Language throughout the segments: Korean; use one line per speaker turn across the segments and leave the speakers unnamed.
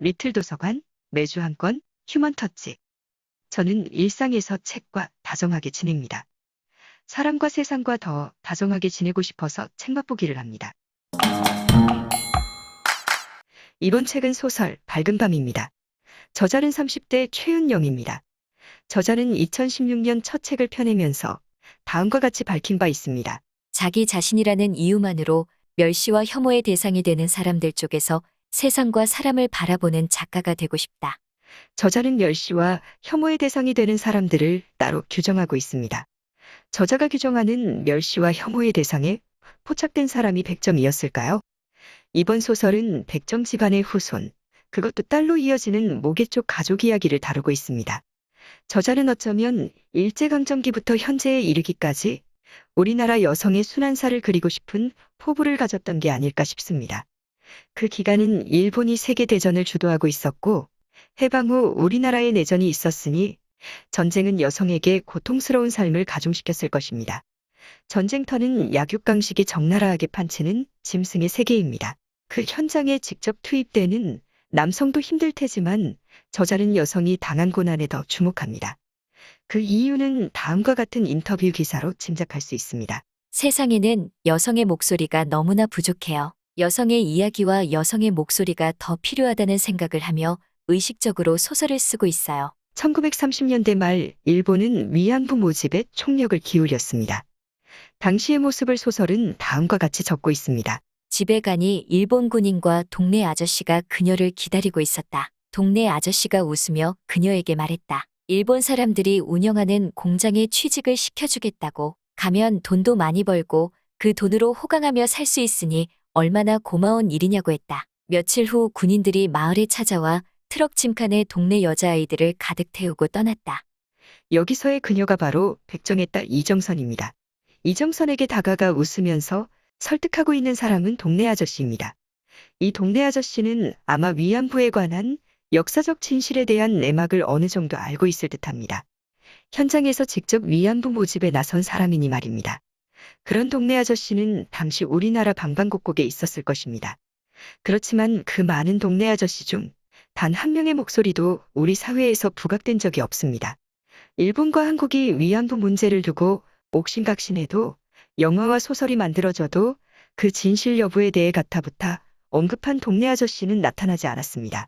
리틀 도서관, 매주 한 권, 휴먼 터치. 저는 일상에서 책과 다정하게 지냅니다. 사람과 세상과 더 다정하게 지내고 싶어서 책 맛보기를 합니다. 이번 책은 소설 밝은 밤입니다. 저자는 30대 최은영입니다. 저자는 2016년 첫 책을 펴내면서 다음과 같이 밝힌 바 있습니다.
자기 자신이라는 이유만으로 멸시와 혐오의 대상이 되는 사람들 쪽에서 세상과 사람을 바라보는 작가가 되고 싶다.
저자는 멸시와 혐오의 대상이 되는 사람들을 따로 규정하고 있습니다. 저자가 규정하는 멸시와 혐오의 대상에 포착된 사람이 백점이었을까요? 이번 소설은 백점 집안의 후손, 그것도 딸로 이어지는 모계 쪽 가족 이야기를 다루고 있습니다. 저자는 어쩌면 일제강점기부터 현재에 이르기까지 우리나라 여성의 순환사를 그리고 싶은 포부를 가졌던 게 아닐까 싶습니다. 그 기간은 일본이 세계대전을 주도하고 있었고 해방 후 우리나라에 내전이 있었으니 전쟁은 여성에게 고통스러운 삶을 가중시켰을 것입니다. 전쟁터는 약육강식이 적나라하게 판치는 짐승의 세계입니다. 그 현장에 직접 투입되는 남성도 힘들 테지만 저자는 여성이 당한 고난에 더 주목합니다. 그 이유는 다음과 같은 인터뷰 기사로 짐작할 수 있습니다.
세상에는 여성의 목소리가 너무나 부족해요. 여성의 이야기와 여성의 목소리가 더 필요하다는 생각을 하며 의식적으로 소설을 쓰고 있어요.
1930년대 말 일본은 위안부 모집에 총력을 기울였습니다. 당시의 모습을 소설은 다음과 같이 적고 있습니다.
집에 가니 일본 군인과 동네 아저씨가 그녀를 기다리고 있었다. 동네 아저씨가 웃으며 그녀에게 말했다. 일본 사람들이 운영하는 공장에 취직을 시켜주겠다고. 가면 돈도 많이 벌고 그 돈으로 호강하며 살 수 있으니 얼마나 고마운 일이냐고 했다. 며칠 후 군인들이 마을에 찾아와 트럭 짐칸에 동네 여자아이들을 가득 태우고 떠났다.
여기서의 그녀가 바로 백정의 딸 이정선입니다. 이정선에게 다가가 웃으면서 설득하고 있는 사람은 동네 아저씨입니다. 이 동네 아저씨는 아마 위안부에 관한 역사적 진실에 대한 내막을 어느 정도 알고 있을 듯합니다. 현장에서 직접 위안부 모집에 나선 사람이니 말입니다. 그런 동네 아저씨는 당시 우리나라 방방곡곡에 있었을 것입니다. 그렇지만 그 많은 동네 아저씨 중 단 한 명의 목소리도 우리 사회에서 부각된 적이 없습니다. 일본과 한국이 위안부 문제를 두고 옥신각신해도 영화와 소설이 만들어져도 그 진실 여부에 대해 가타부타 언급한 동네 아저씨는 나타나지 않았습니다.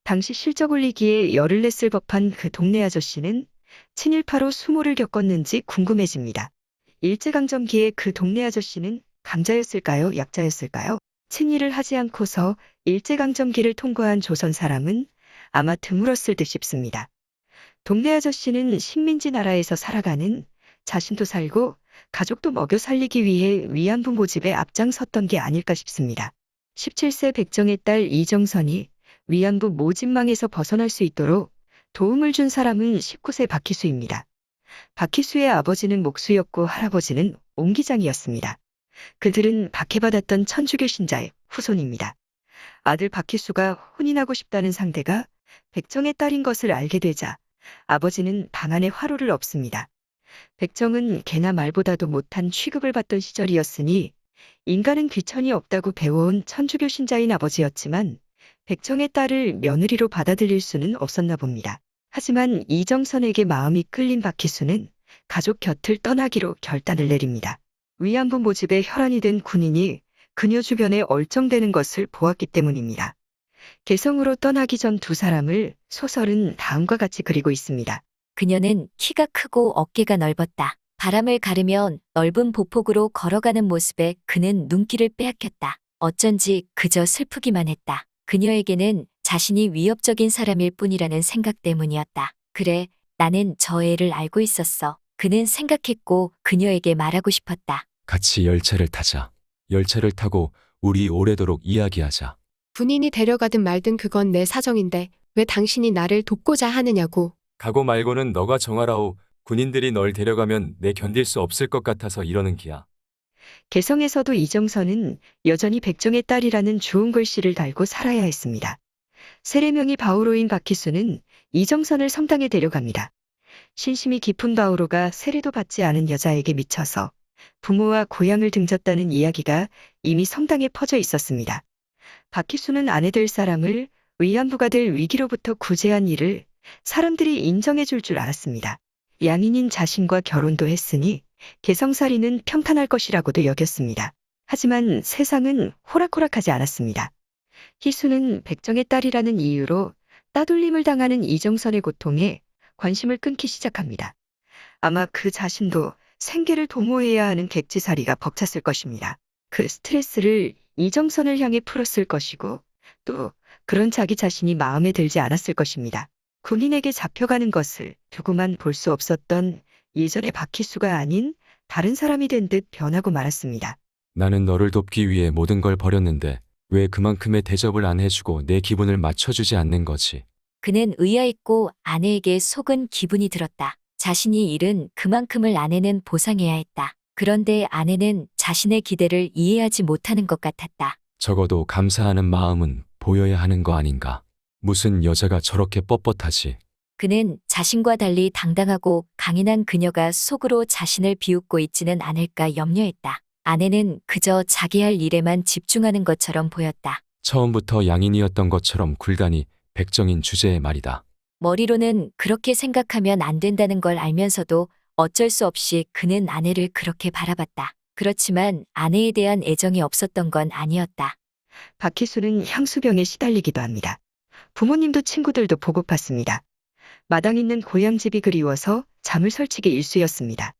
당시 실적 올리기에 열을 냈을 법한 그 동네 아저씨는 친일파로 수모를 겪었는지 궁금해집니다. 일제강점기에 그 동네 아저씨는 강자였을까요? 약자였을까요? 친일을 하지 않고서 일제강점기를 통과한 조선 사람은 아마 드물었을 듯 싶습니다. 동네 아저씨는 식민지 나라에서 살아가는 자신도 살고 가족도 먹여 살리기 위해 위안부 모집에 앞장섰던 게 아닐까 싶습니다. 17세 백정의 딸 이정선이 위안부 모집망에서 벗어날 수 있도록 도움을 준 사람은 19세 박희수입니다. 박희수의 아버지는 목수였고 할아버지는 옹기장이었습니다. 그들은 박해받았던 천주교 신자의 후손입니다. 아들 박희수가 혼인하고 싶다는 상대가 백정의 딸인 것을 알게 되자 아버지는 방안에 화로를 엎습니다. 백정은 개나 말보다도 못한 취급을 받던 시절이었으니 인간은 귀천이 없다고 배워온 천주교 신자인 아버지였지만 백정의 딸을 며느리로 받아들일 수는 없었나 봅니다. 하지만 이정선에게 마음이 끌린 박희수는 가족 곁을 떠나기로 결단을 내립니다. 위안부 모집에 혈안이 된 군인이 그녀 주변에 얼쩡대는 것을 보았기 때문입니다. 개성으로 떠나기 전 두 사람을 소설은 다음과 같이 그리고 있습니다.
그녀는 키가 크고 어깨가 넓었다. 바람을 가르며 넓은 보폭으로 걸어가는 모습에 그는 눈길을 빼앗겼다. 어쩐지 그저 슬프기만 했다. 그녀에게는 자신이 위협적인 사람일 뿐이라는 생각 때문이었다. 그래, 나는 저 애를 알고 있었어. 그는 생각했고 그녀에게 말하고 싶었다.
같이 열차를 타자. 열차를 타고 우리 오래도록 이야기하자.
군인이 데려가든 말든 그건 내 사정인데 왜 당신이 나를 돕고자 하느냐고.
가고 말고는 너가 정하라오. 군인들이 널 데려가면 내 견딜 수 없을 것 같아서 이러는 기야.
개성에서도 이정선은 여전히 백정의 딸이라는 좋은 글씨를 달고 살아야 했습니다. 세례명이 바오로인 박희수는 이정선을 성당에 데려갑니다. 신심이 깊은 바오로가 세례도 받지 않은 여자에게 미쳐서 부모와 고향을 등졌다는 이야기가 이미 성당에 퍼져 있었습니다. 박희수는 아내 될 사람을 위안부가 될 위기로부터 구제한 일을 사람들이 인정해 줄 줄 알았습니다. 양인인 자신과 결혼도 했으니 개성살이는 평탄할 것이라고도 여겼습니다. 하지만 세상은 호락호락하지 않았습니다. 희수는 백정의 딸이라는 이유로 따돌림을 당하는 이정선의 고통에 관심을 끊기 시작합니다. 아마 그 자신도 생계를 도모해야 하는 객지살이가 벅찼을 것입니다. 그 스트레스를 이정선을 향해 풀었을 것이고 또 그런 자기 자신이 마음에 들지 않았을 것입니다. 군인에게 잡혀가는 것을 두고만 볼 수 없었던 예전의 박희수가 아닌 다른 사람이 된 듯 변하고 말았습니다.
나는 너를 돕기 위해 모든 걸 버렸는데 왜 그만큼의 대접을 안 해주고 내 기분을 맞춰주지 않는 거지?
그는 의아했고 아내에게 속은 기분이 들었다. 자신이 잃은 그만큼을 아내는 보상해야 했다. 그런데 아내는 자신의 기대를 이해하지 못하는 것 같았다.
적어도 감사하는 마음은 보여야 하는 거 아닌가? 무슨 여자가 저렇게 뻣뻣하지?
그는 자신과 달리 당당하고 강인한 그녀가 속으로 자신을 비웃고 있지는 않을까 염려했다. 아내는 그저 자기 할 일에만 집중하는 것처럼 보였다.
처음부터 양인이었던 것처럼 굴다니 백정인 주제의 말이다.
머리로는 그렇게 생각하면 안 된다는 걸 알면서도 어쩔 수 없이 그는 아내를 그렇게 바라봤다. 그렇지만 아내에 대한 애정이 없었던 건 아니었다.
박희수는 향수병에 시달리기도 합니다. 부모님도 친구들도 보고팠습니다. 마당 있는 고향집이 그리워서 잠을 설치기 일쑤였습니다.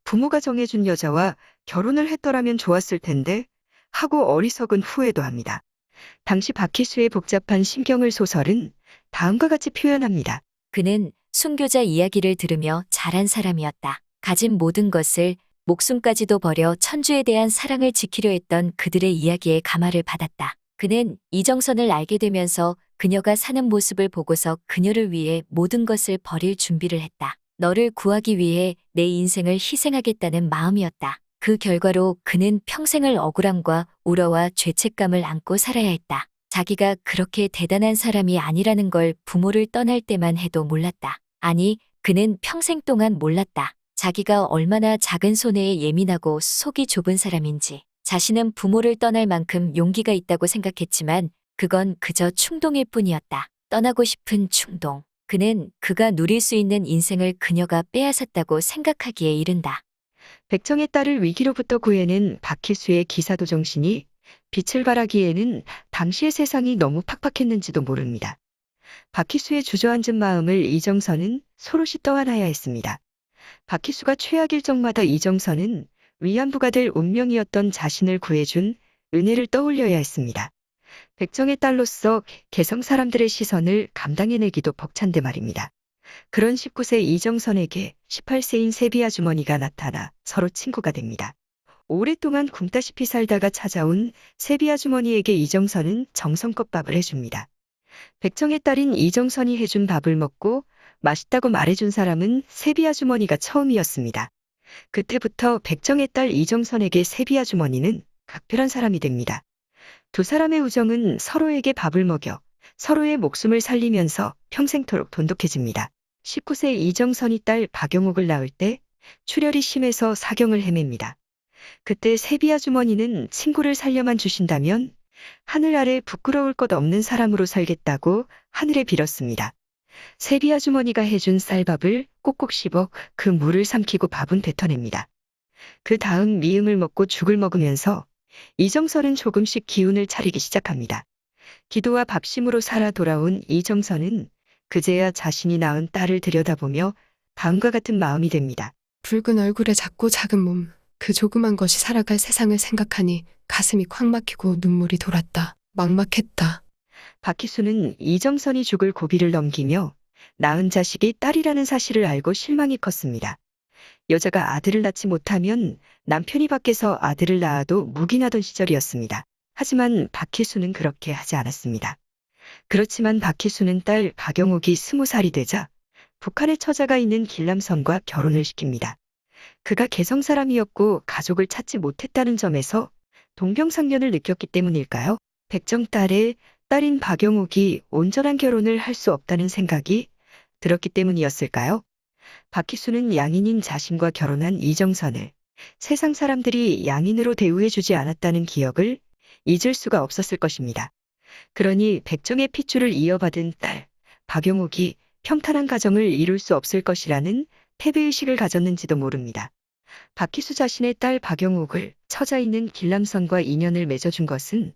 부모가 정해준 여자와 결혼을 했더라면 좋았을 텐데 하고 어리석은 후회도 합니다. 당시 박희수의 복잡한 심경을 소설은 다음과 같이 표현합니다.
그는 순교자 이야기를 들으며 자란 사람이었다. 가진 모든 것을 목숨까지도 버려 천주에 대한 사랑을 지키려 했던 그들의 이야기에 감화를 받았다. 그는 이정선을 알게 되면서 그녀가 사는 모습을 보고서 그녀를 위해 모든 것을 버릴 준비를 했다. 너를 구하기 위해 내 인생을 희생하겠다는 마음이었다. 그 결과로 그는 평생을 억울함과 우러와 죄책감을 안고 살아야 했다. 자기가 그렇게 대단한 사람이 아니라는 걸 부모를 떠날 때만 해도 몰랐다. 아니, 그는 평생 동안 몰랐다. 자기가 얼마나 작은 손해에 예민하고 속이 좁은 사람인지. 자신은 부모를 떠날 만큼 용기가 있다고 생각했지만 그건 그저 충동일 뿐이었다. 떠나고 싶은 충동. 그는 그가 누릴 수 있는 인생을 그녀가 빼앗았다고 생각하기에 이른다.
백정의 딸을 위기로부터 구해낸 박희수의 기사도 정신이 빛을 발하기에는 당시의 세상이 너무 팍팍했는지도 모릅니다. 박희수의 주저앉은 마음을 이정선은 소롯이 떠안아야 했습니다. 박희수가 최악일 적마다 이정선은 위안부가 될 운명이었던 자신을 구해준 은혜를 떠올려야 했습니다. 백정의 딸로서 개성 사람들의 시선을 감당해내기도 벅찬데 말입니다. 그런 19세 이정선에게 18세인 세비 아주머니가 나타나 서로 친구가 됩니다. 오랫동안 굶다시피 살다가 찾아온 세비 아주머니에게 이정선은 정성껏 밥을 해줍니다. 백정의 딸인 이정선이 해준 밥을 먹고 맛있다고 말해준 사람은 세비 아주머니가 처음이었습니다. 그때부터 백정의 딸 이정선에게 세비 아주머니는 각별한 사람이 됩니다. 두 사람의 우정은 서로에게 밥을 먹여 서로의 목숨을 살리면서 평생토록 돈독해집니다. 19세 이정선이 딸 박영옥을 낳을 때 출혈이 심해서 사경을 헤맵니다. 그때 세비 아주머니는 친구를 살려만 주신다면 하늘 아래 부끄러울 것 없는 사람으로 살겠다고 하늘에 빌었습니다. 세비 아주머니가 해준 쌀밥을 꼭꼭 씹어 그 물을 삼키고 밥은 뱉어냅니다. 그 다음 미음을 먹고 죽을 먹으면서 이정선은 조금씩 기운을 차리기 시작합니다. 기도와 밥심으로 살아 돌아온 이정선은 그제야 자신이 낳은 딸을 들여다보며 다음과 같은 마음이 됩니다.
붉은 얼굴에 작고 작은 몸, 그 조그만 것이 살아갈 세상을 생각하니 가슴이 콱 막히고 눈물이 돌았다. 막막했다.
박희수는 이정선이 죽을 고비를 넘기며 낳은 자식이 딸이라는 사실을 알고 실망이 컸습니다. 여자가 아들을 낳지 못하면 남편이 밖에서 아들을 낳아도 묵인하던 시절이었습니다. 하지만 박희수는 그렇게 하지 않았습니다. 그렇지만 박희수는 딸 박영옥이 20살이 되자 북한의 처자가 있는 길람선과 결혼을 시킵니다. 그가 개성 사람이었고 가족을 찾지 못했다는 점에서 동병상련을 느꼈기 때문일까요? 백정 딸의 딸인 박영옥이 온전한 결혼을 할 수 없다는 생각이 들었기 때문이었을까요? 박희수는 양인인 자신과 결혼한 이정선을 세상 사람들이 양인으로 대우해주지 않았다는 기억을 잊을 수가 없었을 것입니다. 그러니 백정의 핏줄을 이어받은 딸 박용옥이 평탄한 가정을 이룰 수 없을 것이라는 패배의식을 가졌는지도 모릅니다. 박희수 자신의 딸 박용옥을 처자 있는 길람선과 인연을 맺어준 것은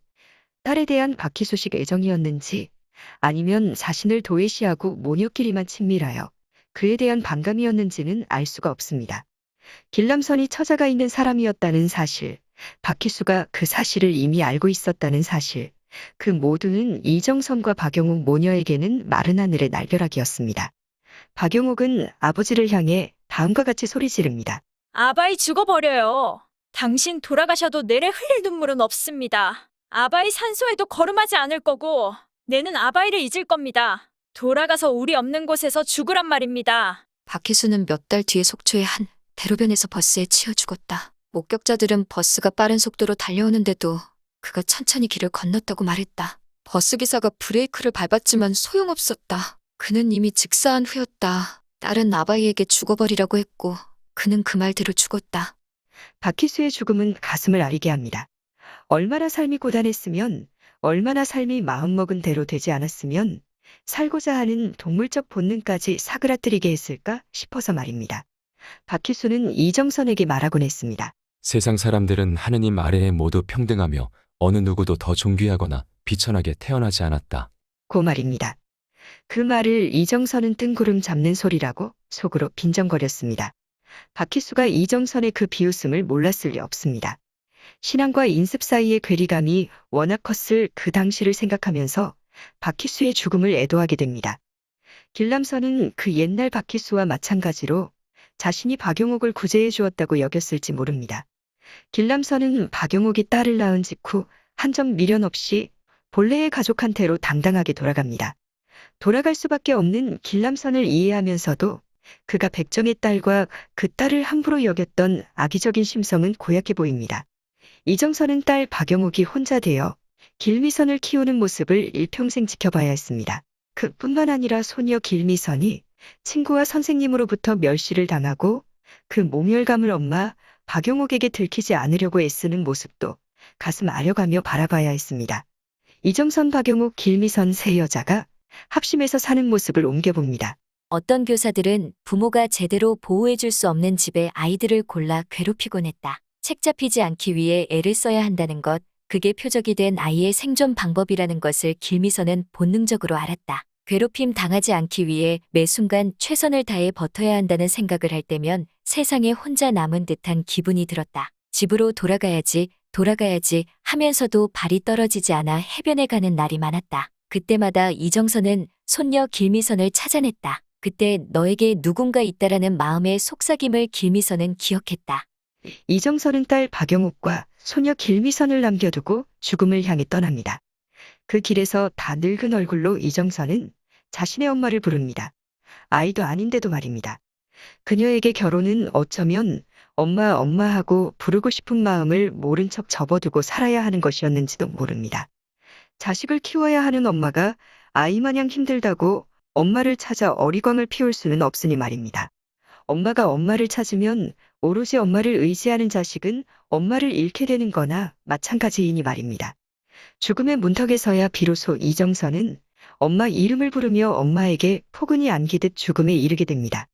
딸에 대한 박희수식 애정이었는지 아니면 자신을 도외시하고 모녀끼리만 친밀하여 그에 대한 반감이었는지는 알 수가 없습니다. 길람선이 처자가 있는 사람이었다는 사실, 박희수가 그 사실을 이미 알고 있었다는 사실, 그 모두는 이정선과 박용옥 모녀에게는 마른 하늘의 날벼락이었습니다. 박용옥은 아버지를 향해 다음과 같이 소리 지릅니다.
아바이 죽어버려요. 당신 돌아가셔도 내래 흘릴 눈물은 없습니다. 아바이 산소에도 거름하지 않을 거고 내는 아바이를 잊을 겁니다. 돌아가서 우리 없는 곳에서 죽으란 말입니다.
박희수는 몇 달 뒤에 속초의 한 대로변에서 버스에 치여 죽었다. 목격자들은 버스가 빠른 속도로 달려오는데도 그가 천천히 길을 건넜다고 말했다. 버스 기사가 브레이크를 밟았지만 소용없었다. 그는 이미 직사한 후였다. 딸은 아바이에게 죽어버리라고 했고 그는 그 말대로 죽었다.
박희수의 죽음은 가슴을 아리게 합니다. 얼마나 삶이 고단했으면, 얼마나 삶이 마음먹은 대로 되지 않았으면 살고자 하는 동물적 본능까지 사그라뜨리게 했을까 싶어서 말입니다. 박희수는 이정선에게 말하곤 했습니다.
세상 사람들은 하느님 아래에 모두 평등하며 어느 누구도 더 존귀하거나 비천하게 태어나지 않았다.
고 말입니다. 그 말을 이정선은 뜬구름 잡는 소리라고 속으로 빈정거렸습니다. 박희수가 이정선의 그 비웃음을 몰랐을 리 없습니다. 신앙과 인습 사이의 괴리감이 워낙 컸을 그 당시를 생각하면서 박희수의 죽음을 애도하게 됩니다. 길람선은 그 옛날 박희수와 마찬가지로 자신이 박용옥을 구제해 주었다고 여겼을지 모릅니다. 길람선은 박용옥이 딸을 낳은 직후 한 점 미련 없이 본래의 가족한테로 당당하게 돌아갑니다. 돌아갈 수밖에 없는 길람선을 이해하면서도 그가 백정의 딸과 그 딸을 함부로 여겼던 악의적인 심성은 고약해 보입니다. 이정선은 딸 박용옥이 혼자 되어 길미선을 키우는 모습을 일평생 지켜봐야 했습니다. 그뿐만 아니라 소녀 길미선이 친구와 선생님으로부터 멸시를 당하고 그 모멸감을 엄마 박용옥에게 들키지 않으려고 애쓰는 모습도 가슴 아려가며 바라봐야 했습니다. 이정선, 박용옥, 길미선 세 여자가 합심해서 사는 모습을 옮겨봅니다.
어떤 교사들은 부모가 제대로 보호해줄 수 없는 집에 아이들을 골라 괴롭히곤 했다. 책 잡히지 않기 위해 애를 써야 한다는 것, 그게 표적이 된 아이의 생존 방법이라는 것을 길미선은 본능적으로 알았다. 괴롭힘 당하지 않기 위해 매 순간 최선을 다해 버텨야 한다는 생각을 할 때면 세상에 혼자 남은 듯한 기분이 들었다. 집으로 돌아가야지 하면서도 발이 떨어지지 않아 해변에 가는 날이 많았다. 그때마다 이정선은 손녀 길미선을 찾아냈다. 그때 너에게 누군가 있다라는 마음의 속삭임을 길미선은 기억했다.
이정선은 딸 박용옥과 소녀 길미선을 남겨두고 죽음을 향해 떠납니다. 그 길에서 다 늙은 얼굴로 이정선은 자신의 엄마를 부릅니다. 아이도 아닌데도 말입니다. 그녀에게 결혼은 어쩌면 엄마 하고 부르고 싶은 마음을 모른 척 접어두고 살아야 하는 것이었는지도 모릅니다. 자식을 키워야 하는 엄마가 아이마냥 힘들다고 엄마를 찾아 어리광을 피울 수는 없으니 말입니다. 엄마가 엄마를 찾으면 오로지 엄마를 의지하는 자식은 엄마를 잃게 되는 거나 마찬가지이니 말입니다. 죽음의 문턱에서야 비로소 이정선은 엄마 이름을 부르며 엄마에게 포근히 안기듯 죽음에 이르게 됩니다.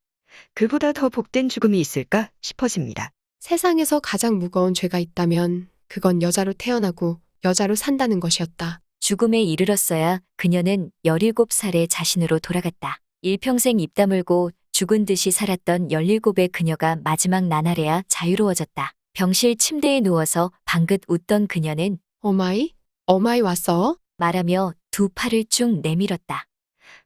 그보다 더 복된 죽음이 있을까 싶어집니다.
세상에서 가장 무거운 죄가 있다면 그건 여자로 태어나고 여자로 산다는 것이었다.
죽음에 이르렀어야 그녀는 17살의 자신으로 돌아갔다. 일평생 입 다물고 죽은 듯이 살았던 17의 그녀가 마지막 나날에야 자유로워졌다. 병실 침대에 누워서 방긋 웃던 그녀는
어마이 왔어?
말하며 두 팔을 쭉 내밀었다.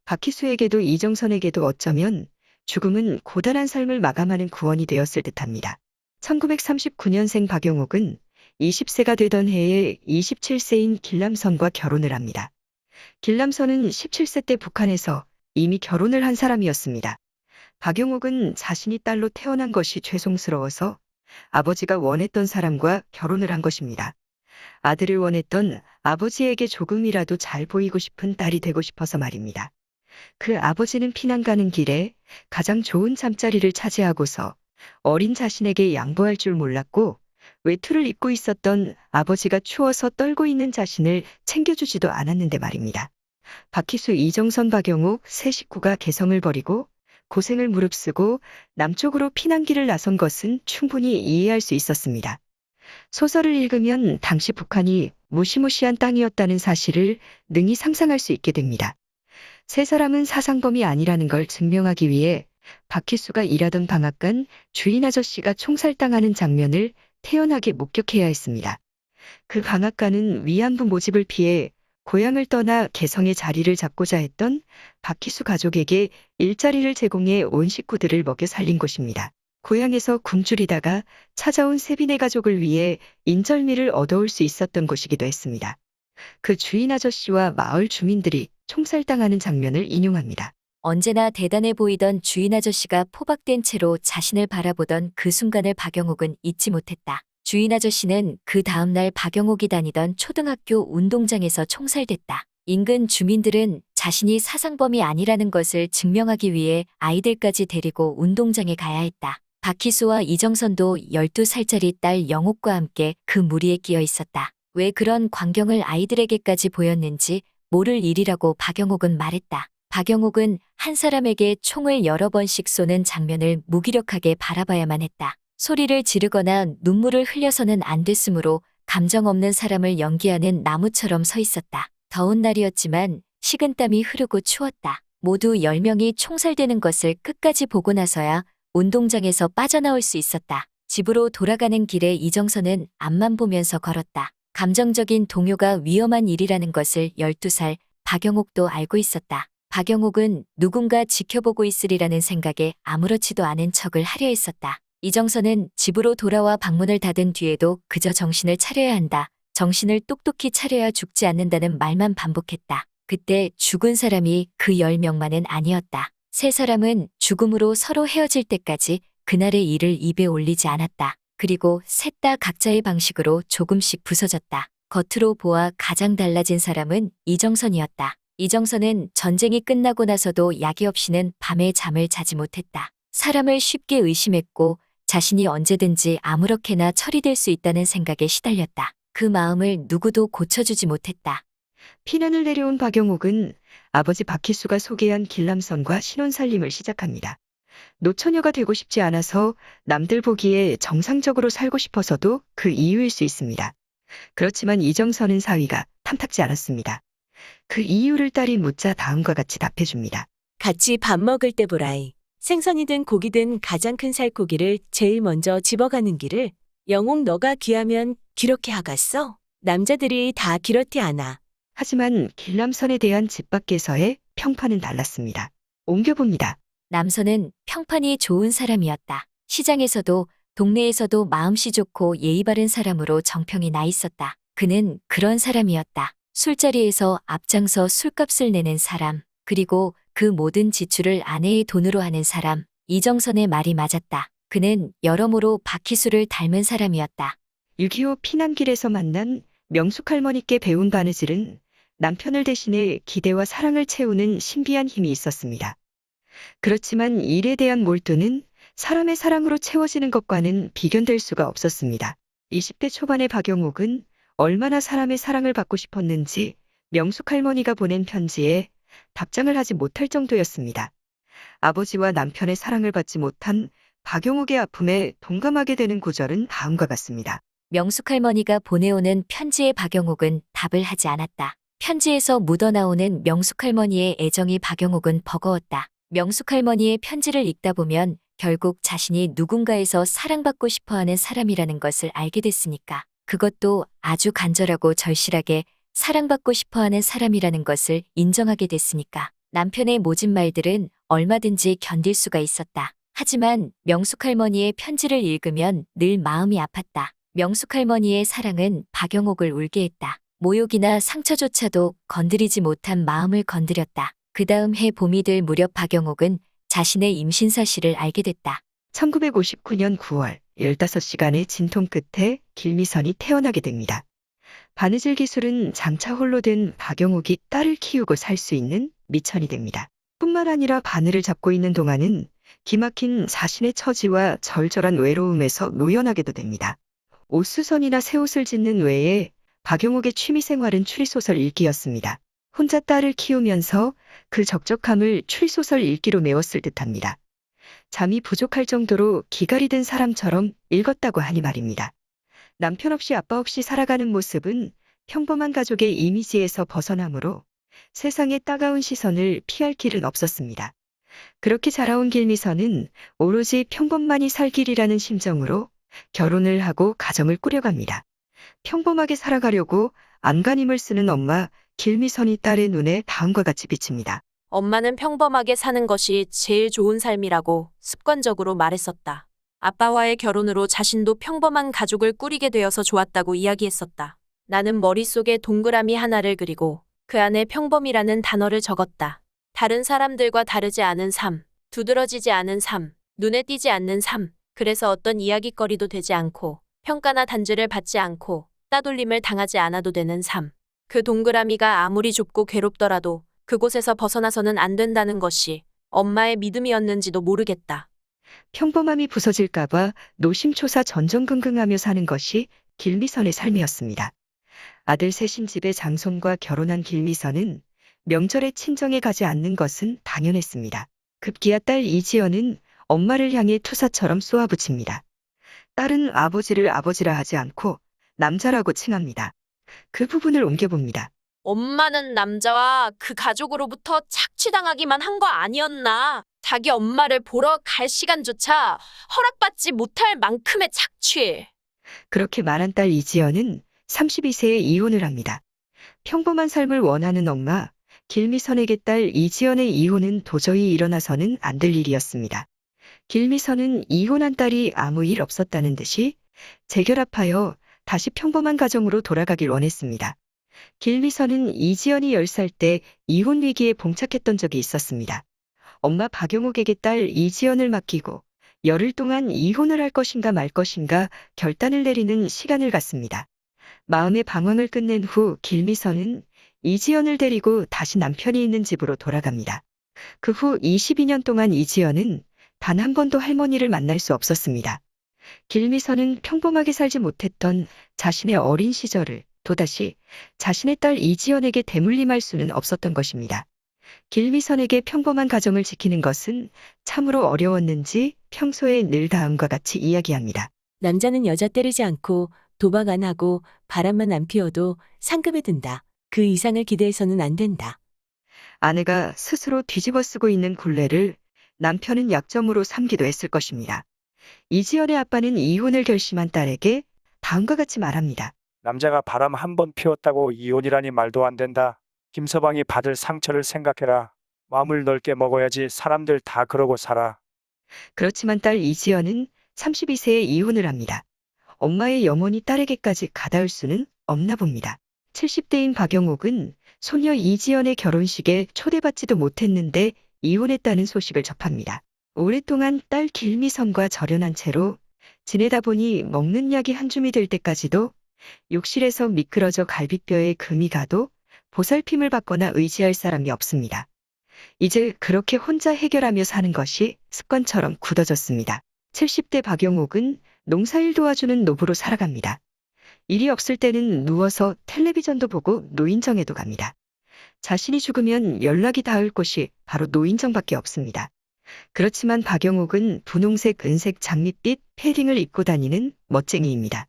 박희수에게도 이정선에게도 어쩌면 죽음은 고단한 삶을 마감하는 구원이 되었을 듯합니다. 1939년생 박용옥은 20세가 되던 해에 27세인 길람선과 결혼을 합니다. 길람선은 17세 때 북한에서 이미 결혼을 한 사람이었습니다. 박용옥은 자신이 딸로 태어난 것이 죄송스러워서 아버지가 원했던 사람과 결혼을 한 것입니다. 아들을 원했던 아버지에게 조금이라도 잘 보이고 싶은 딸이 되고 싶어서 말입니다. 그 아버지는 피난 가는 길에 가장 좋은 잠자리를 차지하고서 어린 자신에게 양보할 줄 몰랐고 외투를 입고 있었던 아버지가 추워서 떨고 있는 자신을 챙겨주지도 않았는데 말입니다. 박희수, 이정선, 박영욱 세 식구가 개성을 버리고 고생을 무릅쓰고 남쪽으로 피난길을 나선 것은 충분히 이해할 수 있었습니다. 소설을 읽으면 당시 북한이 무시무시한 땅이었다는 사실을 능히 상상할 수 있게 됩니다. 세 사람은 사상범이 아니라는 걸 증명하기 위해 박희수가 일하던 방앗간 주인 아저씨가 총살당하는 장면을 태연하게 목격해야 했습니다. 그 방앗간은 위안부 모집을 피해 고향을 떠나 개성의 자리를 잡고자 했던 박희수 가족에게 일자리를 제공해 온 식구들을 먹여 살린 곳입니다. 고향에서 굶주리다가 찾아온 세빈의 가족을 위해 인절미를 얻어올 수 있었던 곳이기도 했습니다. 그 주인 아저씨와 마을 주민들이 총살당하는 장면을 인용합니다.
언제나 대단해 보이던 주인 아저씨가 포박된 채로 자신을 바라보던 그 순간을 박영욱은 잊지 못했다. 주인 아저씨는 그 다음날 박영욱이 다니던 초등학교 운동장에서 총살됐다. 인근 주민들은 자신이 사상범이 아니라는 것을 증명하기 위해 아이들까지 데리고 운동장에 가야 했다. 박희수와 이정선도 12살짜리 딸 영옥과 함께 그 무리에 끼어 있었다. 왜 그런 광경을 아이들에게까지 보였는지 모를 일이라고 박영욱은 말했다. 박영욱은 한 사람에게 총을 여러 번씩 쏘는 장면을 무기력하게 바라봐야만 했다. 소리를 지르거나 눈물을 흘려서는 안 됐으므로 감정 없는 사람을 연기하는 나무처럼 서 있었다. 더운 날이었지만 식은땀이 흐르고 추웠다. 모두 10명이 총살되는 것을 끝까지 보고 나서야 운동장에서 빠져나올 수 있었다. 집으로 돌아가는 길에 이정선은 앞만 보면서 걸었다. 감정적인 동요가 위험한 일이라는 것을 12살 박영욱도 알고 있었다. 박영욱은 누군가 지켜보고 있으리라는 생각에 아무렇지도 않은 척을 하려 했었다. 이정선은 집으로 돌아와 방문을 닫은 뒤에도 그저 정신을 차려야 한다. 정신을 똑똑히 차려야 죽지 않는다는 말만 반복했다. 그때 죽은 사람이 그 10명만은 아니었다. 세 사람은 죽음으로 서로 헤어질 때까지 그날의 일을 입에 올리지 않았다. 그리고 셋 다 각자의 방식으로 조금씩 부서졌다. 겉으로 보아 가장 달라진 사람은 이정선이었다. 이정선은 전쟁이 끝나고 나서도 약이 없이는 밤에 잠을 자지 못했다. 사람을 쉽게 의심했고 자신이 언제든지 아무렇게나 처리될 수 있다는 생각에 시달렸다. 그 마음을 누구도 고쳐주지 못했다.
피난을 내려온 박영욱은 아버지 박희수가 소개한 길람선과 신혼살림을 시작합니다. 노처녀가 되고 싶지 않아서 남들 보기에 정상적으로 살고 싶어서도 그 이유일 수 있습니다. 그렇지만 이정선은 사위가 탐탁지 않았습니다. 그 이유를 딸이 묻자 다음과 같이 답해줍니다.
같이 밥 먹을 때 보라이. 생선이든 고기든 가장 큰 살코기를 제일 먼저 집어가는 길을 영옥 너가 귀하면 기렇게 하갔어? 남자들이 다 기렇지 않아.
하지만 길람선에 대한 집 밖에서의 평판은 달랐습니다. 옮겨봅니다.
남선은 평판이 좋은 사람이었다. 시장에서도 동네에서도 마음씨 좋고 예의 바른 사람으로 정평이 나 있었다. 그는 그런 사람이었다. 술자리에서 앞장서 술값을 내는 사람, 그리고 그 모든 지출을 아내의 돈으로 하는 사람. 이정선의 말이 맞았다. 그는 여러모로 박희수를 닮은 사람이었다.
6.25 피난길에서 만난 명숙 할머니께 배운 바느질은 남편을 대신해 기대와 사랑을 채우는 신비한 힘이 있었습니다. 그렇지만 일에 대한 몰두는 사람의 사랑으로 채워지는 것과는 비견될 수가 없었습니다. 20대 초반의 박영욱은 얼마나 사람의 사랑을 받고 싶었는지 명숙 할머니가 보낸 편지에 답장을 하지 못할 정도였습니다. 아버지와 남편의 사랑을 받지 못한 박영욱의 아픔에 동감하게 되는 구절은 다음과 같습니다.
명숙 할머니가 보내오는 편지에 박영욱은 답을 하지 않았다. 편지에서 묻어나오는 명숙 할머니의 애정이 박영욱은 버거웠다. 명숙 할머니의 편지를 읽다 보면 결국 자신이 누군가에서 사랑받고 싶어하는 사람이라는 것을 알게 됐으니까. 그것도 아주 간절하고 절실하게 사랑받고 싶어하는 사람이라는 것을 인정하게 됐으니까. 남편의 모진 말들은 얼마든지 견딜 수가 있었다. 하지만 명숙 할머니의 편지를 읽으면 늘 마음이 아팠다. 명숙 할머니의 사랑은 박영욱을 울게 했다. 모욕이나 상처조차도 건드리지 못한 마음을 건드렸다. 그 다음 해 봄이 될 무렵 박영욱은 자신의 임신 사실을 알게 됐다.
1959년 9월 15시간의 진통 끝에 길미선이 태어나게 됩니다. 바느질 기술은 장차 홀로 된 박영욱이 딸을 키우고 살 수 있는 미천이 됩니다. 뿐만 아니라 바늘을 잡고 있는 동안은 기막힌 자신의 처지와 절절한 외로움에서 노연하게도 됩니다. 옷수선이나 새 옷을 짓는 외에 박용옥의 취미생활은 추리소설 읽기였습니다. 혼자 딸을 키우면서 그 적적함을 추리소설 읽기로 메웠을 듯합니다. 잠이 부족할 정도로 기갈이 든 사람처럼 읽었다고 하니 말입니다. 남편 없이 아빠 없이 살아가는 모습은 평범한 가족의 이미지에서 벗어나므로 세상의 따가운 시선을 피할 길은 없었습니다. 그렇게 자라온 길미선은 오로지 평범만이 살 길이라는 심정으로 결혼을 하고 가정을 꾸려갑니다. 평범하게 살아가려고 안간힘을 쓰는 엄마 길미선이 딸의 눈에 다음과 같이 비칩니다.
엄마는 평범하게 사는 것이 제일 좋은 삶이라고 습관적으로 말했었다. 아빠와의 결혼으로 자신도 평범한 가족을 꾸리게 되어서 좋았다고 이야기했었다. 나는 머릿속에 동그라미 하나를 그리고 그 안에 평범이라는 단어를 적었다. 다른 사람들과 다르지 않은 삶, 두드러지지 않은 삶, 눈에 띄지 않는 삶, 그래서 어떤 이야깃거리도 되지 않고 평가나 단죄를 받지 않고 따돌림을 당하지 않아도 되는 삶. 그 동그라미가 아무리 좁고 괴롭더라도 그곳에서 벗어나서는 안 된다는 것이 엄마의 믿음이었는지도 모르겠다.
평범함이 부서질까봐 노심초사 전전긍긍하며 사는 것이 길미선의 삶이었습니다. 아들 셋인 집의 장손과 결혼한 길미선은 명절에 친정에 가지 않는 것은 당연했습니다. 급기야 딸 이지연은 엄마를 향해 투사처럼 쏘아붙입니다. 딸은 아버지를 아버지라 하지 않고 남자라고 칭합니다. 그 부분을 옮겨봅니다.
엄마는 남자와 그 가족으로부터 착취당하기만 한 거 아니었나? 자기 엄마를 보러 갈 시간조차 허락받지 못할 만큼의 착취.
그렇게 말한 딸 이지연은 32세에 이혼을 합니다. 평범한 삶을 원하는 엄마 길미선에게 딸 이지연의 이혼은 도저히 일어나서는 안 될 일이었습니다. 길미선은 이혼한 딸이 아무 일 없었다는 듯이 재결합하여 다시 평범한 가정으로 돌아가길 원했습니다. 길미선은 이지연이 10살 때 이혼 위기에 봉착했던 적이 있었습니다. 엄마 박용옥에게 딸 이지연을 맡기고 열흘 동안 이혼을 할 것인가 말 것인가 결단을 내리는 시간을 갖습니다. 마음의 방황을 끝낸 후 길미선은 이지연을 데리고 다시 남편이 있는 집으로 돌아갑니다. 그 후 22년 동안 이지연은 단 한 번도 할머니를 만날 수 없었습니다. 길미선은 평범하게 살지 못했던 자신의 어린 시절을 또다시 자신의 딸 이지연에게 대물림할 수는 없었던 것입니다. 길미선에게 평범한 가정을 지키는 것은 참으로 어려웠는지 평소에 늘 다음과 같이 이야기합니다.
남자는 여자 때리지 않고 도박 안 하고 바람만 안 피워도 상급에 든다. 그 이상을 기대해서는 안 된다.
아내가 스스로 뒤집어 쓰고 있는 굴레를 남편은 약점으로 삼기도 했을 것입니다. 이지연의 아빠는 이혼을 결심한 딸에게 다음과 같이 말합니다.
남자가 바람 한 번 피웠다고 이혼이라니 말도 안 된다. 김서방이 받을 상처를 생각해라. 마음을 넓게 먹어야지 사람들 다 그러고 살아.
그렇지만 딸 이지연은 32세에 이혼을 합니다. 엄마의 염원이 딸에게까지 가닿을 수는 없나 봅니다. 70대인 박영옥은 소녀 이지연의 결혼식에 초대받지도 못했는데 이혼했다는 소식을 접합니다. 오랫동안 딸 길미선과 절연한 채로 지내다 보니 먹는 약이 한 줌이 될 때까지도 욕실에서 미끄러져 갈비뼈에 금이 가도 보살핌을 받거나 의지할 사람이 없습니다. 이제 그렇게 혼자 해결하며 사는 것이 습관처럼 굳어졌습니다. 70대 박영옥은 농사일 도와주는 노부로 살아갑니다. 일이 없을 때는 누워서 텔레비전도 보고 노인정에도 갑니다. 자신이 죽으면 연락이 닿을 곳이 바로 노인정밖에 없습니다. 그렇지만 박영옥은 분홍색, 은색, 장밋빛 패딩을 입고 다니는 멋쟁이입니다.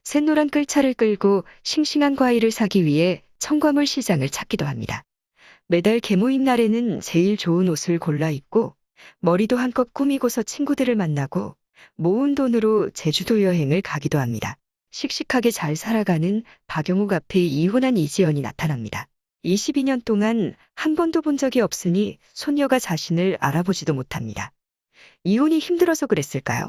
샛노란 끌차를 끌고 싱싱한 과일을 사기 위해 청과물 시장을 찾기도 합니다. 매달 개모임 날에는 제일 좋은 옷을 골라 입고 머리도 한껏 꾸미고서 친구들을 만나고 모은 돈으로 제주도 여행을 가기도 합니다. 씩씩하게 잘 살아가는 박영옥 앞에 이혼한 이지연이 나타납니다. 22년 동안 한 번도 본 적이 없으니 손녀가 자신을 알아보지도 못합니다. 이혼이 힘들어서 그랬을까요?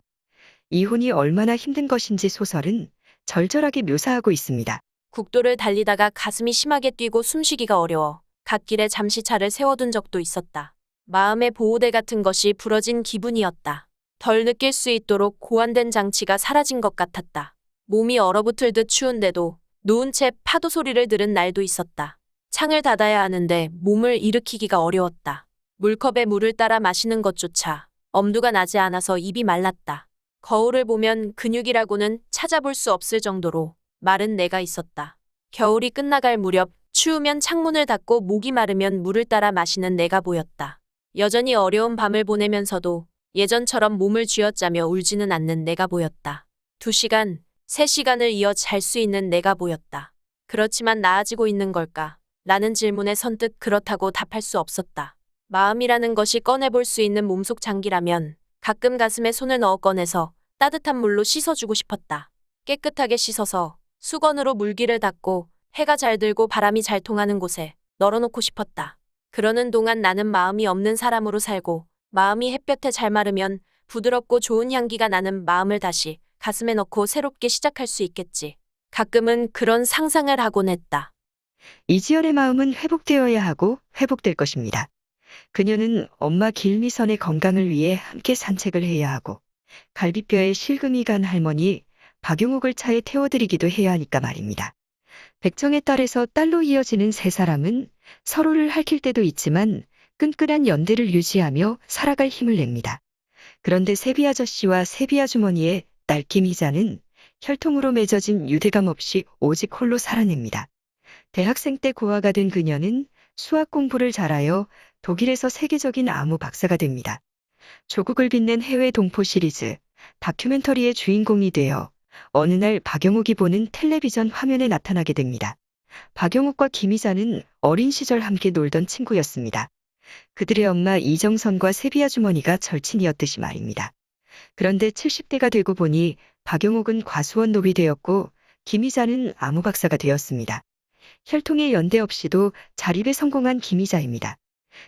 이혼이 얼마나 힘든 것인지 소설은 절절하게 묘사하고 있습니다.
국도를 달리다가 가슴이 심하게 뛰고 숨쉬기가 어려워 갓길에 잠시 차를 세워둔 적도 있었다. 마음의 보호대 같은 것이 부러진 기분이었다. 덜 느낄 수 있도록 고안된 장치가 사라진 것 같았다. 몸이 얼어붙을 듯 추운데도 누운 채 파도 소리를 들은 날도 있었다. 창을 닫아야 하는데 몸을 일으키기가 어려웠다. 물컵에 물을 따라 마시는 것조차 엄두가 나지 않아서 입이 말랐다. 거울을 보면 근육이라고는 찾아볼 수 없을 정도로 마른 내가 있었다. 겨울이 끝나갈 무렵 추우면 창문을 닫고 목이 마르면 물을 따라 마시는 내가 보였다. 여전히 어려운 밤을 보내면서도 예전처럼 몸을 쥐어짜며 울지는 않는 내가 보였다. 2시간, 3시간을 이어 잘 수 있는 내가 보였다. 그렇지만 나아지고 있는 걸까? 라는 질문에 선뜻 그렇다고 답할 수 없었다. 마음이라는 것이 꺼내볼 수 있는 몸속 장기라면 가끔 가슴에 손을 넣어 꺼내서 따뜻한 물로 씻어주고 싶었다. 깨끗하게 씻어서 수건으로 물기를 닦고 해가 잘 들고 바람이 잘 통하는 곳에 널어놓고 싶었다. 그러는 동안 나는 마음이 없는 사람으로 살고 마음이 햇볕에 잘 마르면 부드럽고 좋은 향기가 나는 마음을 다시 가슴에 넣고 새롭게 시작할 수 있겠지. 가끔은 그런 상상을 하곤 했다.
이지연의 마음은 회복되어야 하고 회복될 것입니다. 그녀는 엄마 길미선의 건강을 위해 함께 산책을 해야 하고 갈비뼈에 실금이 간 할머니 박용옥을 차에 태워드리기도 해야 하니까 말입니다. 백정의 딸에서 딸로 이어지는 세 사람은 서로를 할킬 때도 있지만 끈끈한 연대를 유지하며 살아갈 힘을 냅니다. 그런데 세비 아저씨와 세비 아주머니의 딸 김희자는 혈통으로 맺어진 유대감 없이 오직 홀로 살아냅니다. 대학생 때 고아가 된 그녀는 수학 공부를 잘하여 독일에서 세계적인 암호 박사가 됩니다. 조국을 빛낸 해외 동포 시리즈, 다큐멘터리의 주인공이 되어 어느 날 박영욱이 보는 텔레비전 화면에 나타나게 됩니다. 박영욱과 김희자는 어린 시절 함께 놀던 친구였습니다. 그들의 엄마 이정선과 세비 아주머니가 절친이었듯이 말입니다. 그런데 70대가 되고 보니 박영욱은 과수원 노비 되었고 김희자는 암호 박사가 되었습니다. 혈통의 연대 없이도 자립에 성공한 김희자입니다.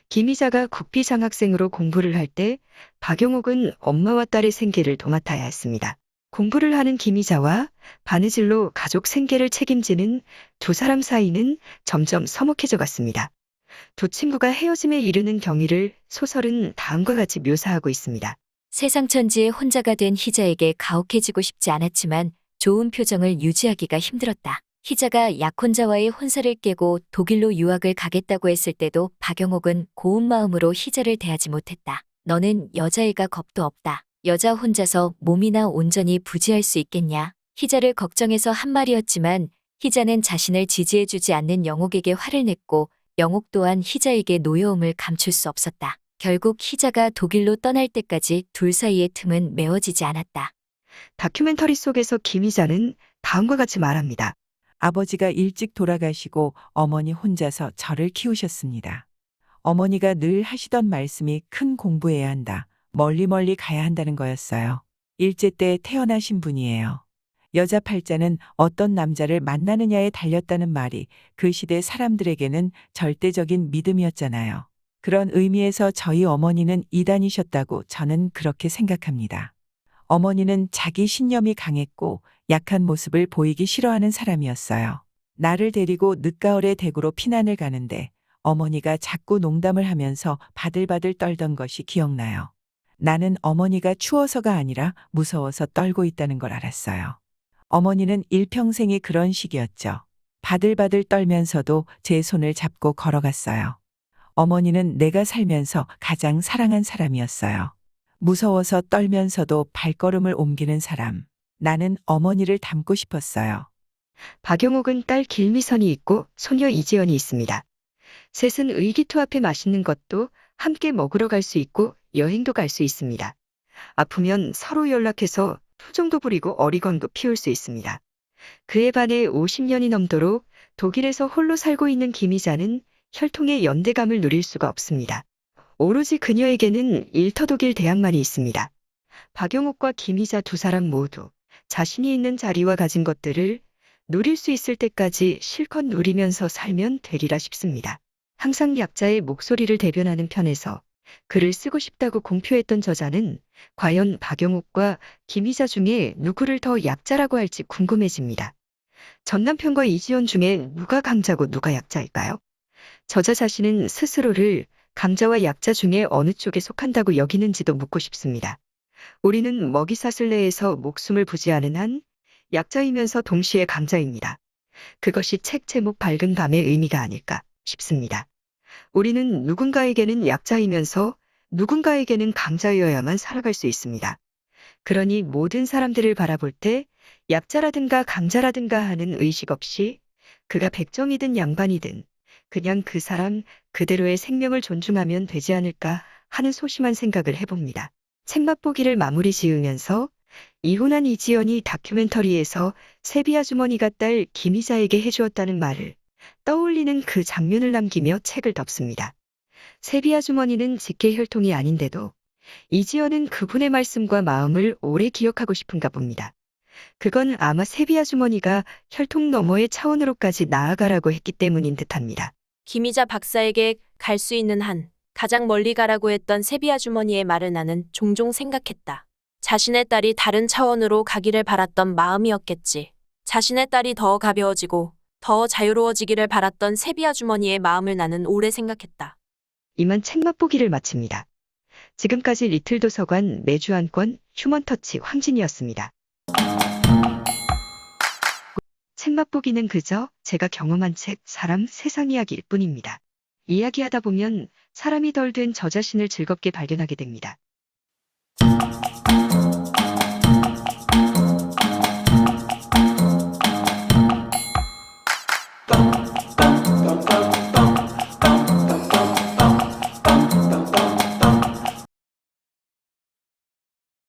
김희자가 국비 장학생으로 공부를 할 때 박영욱은 엄마와 딸의 생계를 도맡아야 했습니다. 공부를 하는 김희자와 바느질로 가족 생계를 책임지는 두 사람 사이는 점점 서먹해져 갔습니다. 두 친구가 헤어짐에 이르는 경위를 소설은 다음과 같이 묘사하고 있습니다.
세상 천지에 혼자가 된 희자에게 가혹해지고 싶지 않았지만 좋은 표정을 유지하기가 힘들었다. 희자가 약혼자와의 혼사를 깨고 독일로 유학을 가겠다고 했을 때도 박영옥은 고운 마음으로 희자를 대하지 못했다. 너는 여자애가 겁도 없다. 여자 혼자서 몸이나 온전히 부지할 수 있겠냐. 희자를 걱정해서 한 말이었지만 희자는 자신을 지지해주지 않는 영옥에게 화를 냈고 영옥 또한 희자에게 노여움을 감출 수 없었다. 결국 희자가 독일로 떠날 때까지 둘 사이의 틈은 메워지지 않았다.
다큐멘터리 속에서 김희자는 다음과 같이 말합니다.
아버지가 일찍 돌아가시고 어머니 혼자서 저를 키우셨습니다. 어머니가 늘 하시던 말씀이 큰 공부해야 한다. 멀리 가야 한다는 거였어요. 일제 때 태어나신 분이에요. 여자 팔자는 어떤 남자를 만나느냐에 달렸다는 말이 그 시대 사람들에게는 절대적인 믿음이었잖아요. 그런 의미에서 저희 어머니는 이단이셨다고 저는 그렇게 생각합니다. 어머니는 자기 신념이 강했고 약한 모습을 보이기 싫어하는 사람이었어요. 나를 데리고 늦가을에 대구로 피난을 가는데 어머니가 자꾸 농담을 하면서 바들바들 떨던 것이 기억나요. 나는 어머니가 추워서가 아니라 무서워서 떨고 있다는 걸 알았어요. 어머니는 일평생이 그런 식이었죠. 바들바들 떨면서도 제 손을 잡고 걸어갔어요. 어머니는 내가 살면서 가장 사랑한 사람이었어요. 무서워서 떨면서도 발걸음을 옮기는 사람. 나는 어머니를 닮고 싶었어요.
박영옥은 딸 길미선이 있고 소녀 이지연이 있습니다. 셋은 의기투합해 맛있는 것도 함께 먹으러 갈 수 있고 여행도 갈 수 있습니다. 아프면 서로 연락해서 투정도 부리고 어리광도 피울 수 있습니다. 그에 반해 50년이 넘도록 독일에서 홀로 살고 있는 김희자는 혈통의 연대감을 누릴 수가 없습니다. 오로지 그녀에게는 일터독일 대학만이 있습니다. 박영옥과 김희자 두 사람 모두 자신이 있는 자리와 가진 것들을 누릴 수 있을 때까지 실컷 누리면서 살면 되리라 싶습니다. 항상 약자의 목소리를 대변하는 편에서 글을 쓰고 싶다고 공표했던 저자는 과연 박영옥과 김희자 중에 누구를 더 약자라고 할지 궁금해집니다. 전 남편과 이지연 중에 누가 강자고 누가 약자일까요? 저자 자신은 스스로를 강자와 약자 중에 어느 쪽에 속한다고 여기는지도 묻고 싶습니다. 우리는 먹이사슬 내에서 목숨을 부지하는 한 약자이면서 동시에 강자입니다. 그것이 책 제목 밝은 밤의 의미가 아닐까 싶습니다. 우리는 누군가에게는 약자이면서 누군가에게는 강자여야만 살아갈 수 있습니다. 그러니 모든 사람들을 바라볼 때 약자라든가 강자라든가 하는 의식 없이 그가 백정이든 양반이든 그냥 그 사람 그대로의 생명을 존중하면 되지 않을까 하는 소심한 생각을 해봅니다. 책맛보기를 마무리 지으면서 이혼한 이지연이 다큐멘터리에서 세비 아주머니가 딸 김희자에게 해주었다는 말을 떠올리는 그 장면을 남기며 책을 덮습니다. 세비 아주머니는 직계 혈통이 아닌데도 이지연은 그분의 말씀과 마음을 오래 기억하고 싶은가 봅니다. 그건 아마 세비 아주머니가 혈통 너머의 차원으로까지 나아가라고 했기 때문인 듯합니다.
김희자 박사에게 갈 수 있는 한 가장 멀리 가라고 했던 세비 아주머니의 말을 나는 종종 생각했다. 자신의 딸이 다른 차원으로 가기를 바랐던 마음이었겠지. 자신의 딸이 더 가벼워지고 더 자유로워지기를 바랐던 세비 아주머니의 마음을 나는 오래 생각했다.
이만 책맛보기를 마칩니다. 지금까지 리틀 도서관 매주 한 권 휴먼터치 황진이었습니다. 책맛보기는 그저 제가 경험한 책, 사람, 세상 이야기일 뿐입니다. 이야기하다 보면 사람이 덜 된 저 자신을 즐겁게 발견하게 됩니다.